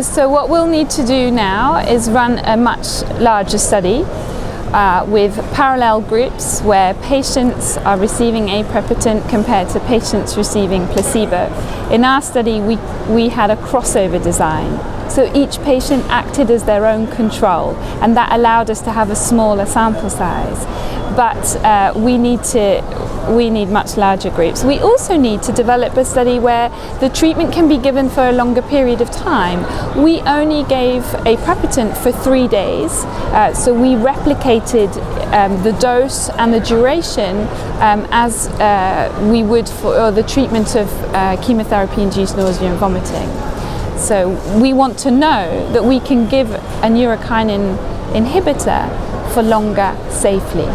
So what we'll need to do now is run a much larger study with parallel groups where patients are receiving Aprepitant compared to patients receiving placebo. In our study, we had a crossover design. So each patient acted as their own control, and that allowed us to have a smaller sample size. But we need much larger groups. We also need to develop a study where the treatment can be given for a longer period of time. We only gave Aprepitant for 3 days, so we replicated the dose and the duration as we would for the treatment of chemotherapy-induced nausea and vomiting. So we want to know that we can give a neurokinin inhibitor for longer safely.